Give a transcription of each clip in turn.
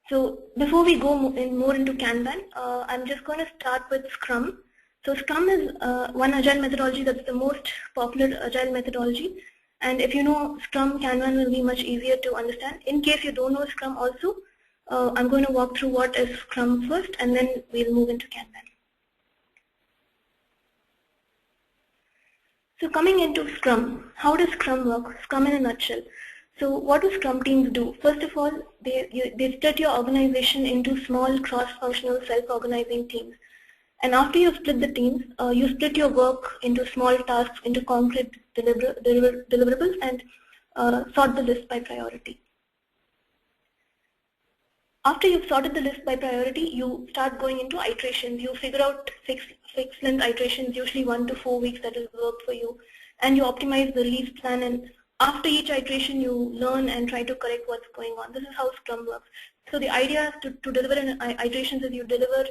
So before we go more into Kanban, I'm just going to start with Scrum. So Scrum is one Agile methodology that's the most popular Agile methodology. And if you know Scrum, Kanban will be much easier to understand. In case you don't know Scrum also, I'm going to walk through what is Scrum first, and then we'll move into Kanban. So coming into Scrum, how does Scrum work? Scrum in a nutshell. So what do Scrum teams do? First of all, they split your organization into small cross-functional self-organizing teams. And after you split the teams, you split your work into small tasks, into concrete deliverables, and sort the list by priority. After you've sorted the list by priority, you start going into iterations. You figure out fixed length iterations, usually 1 to 4 weeks, that will work for you. And you optimize the release plan, and after each iteration you learn and try to correct what's going on. This is how Scrum works. So the idea to deliver in iterations is you deliver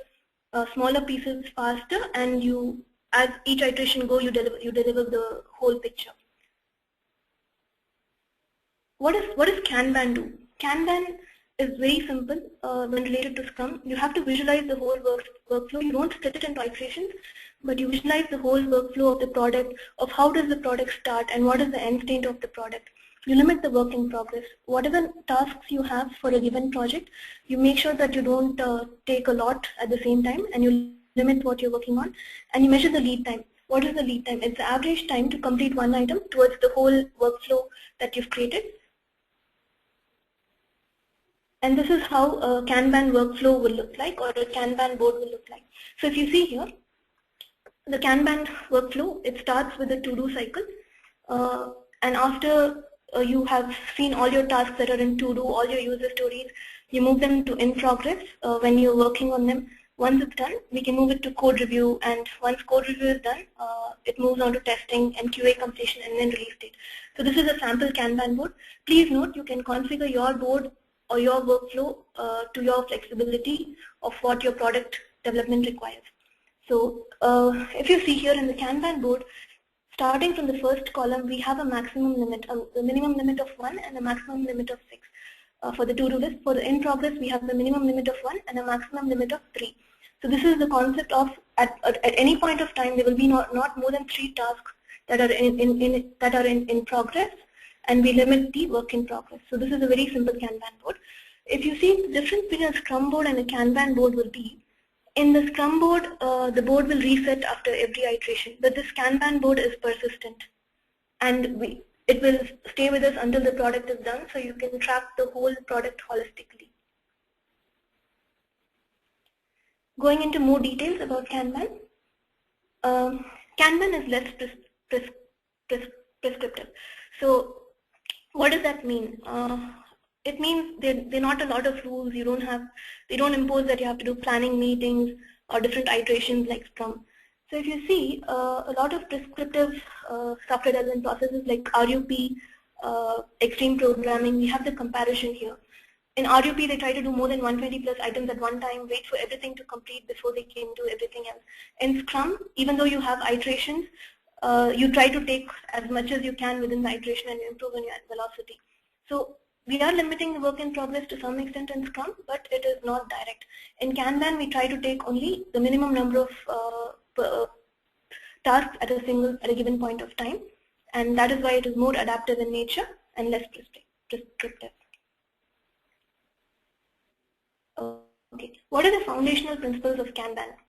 smaller pieces faster, and you, as each iteration go, you deliver the whole picture. What does Kanban do? Kanban is very simple when related to Scrum. You have to visualize the whole workflow. You don't split it into iterations, but you visualize the whole workflow of the product, of how does the product start and what is the end state of the product. You limit the work in progress. Whatever tasks you have for a given project, you make sure that you don't take a lot at the same time, and you limit what you're working on, and you measure the lead time. What is the lead time? It's the average time to complete one item towards the whole workflow that you've created. And this is how a Kanban workflow will look like, or a Kanban board will look like. So if you see here, the Kanban workflow, it starts with a to-do cycle. And after you have seen all your tasks that are in to-do, all your user stories, you move them to in progress when you're working on them. Once it's done, we can move it to code review, and once code review is done, it moves on to testing and QA completion and then release date. So this is a sample Kanban board. Please note, you can configure your board or your workflow to your flexibility of what your product development requires. So if you see here in the Kanban board, starting from the first column, we have a maximum limit, a minimum limit of 1 and a maximum limit of 6. For the to-do list, for the in progress, we have the minimum limit of 1 and a maximum limit of 3. So this is the concept of at any point of time, there will be not more than 3 tasks that are in progress, and we limit the work in progress. So this is a very simple Kanban board. If you see, the difference between a Scrum board and a Kanban board will be, in the Scrum board, the board will reset after every iteration, but this Kanban board is persistent, and it will stay with us until the product is done, so you can track the whole product holistically. Going into more details about Kanban, Kanban is less prescriptive. So what does that mean? It means there are not a lot of rules. They don't impose that you have to do planning meetings or different iterations like Scrum. So if you see, a lot of prescriptive software development processes like RUP, extreme programming, we have the comparison here. In RUP, they try to do more than 120 plus items at one time, wait for everything to complete before they can do everything else. In Scrum, even though you have iterations, you try to take as much as you can within the iteration and improve on your velocity. So we are limiting the work in progress to some extent in Scrum, but it is not direct. In Kanban, we try to take only the minimum number of tasks at a given point of time, and that is why it is more adaptive in nature and less prescriptive. Okay, what are the foundational principles of Kanban?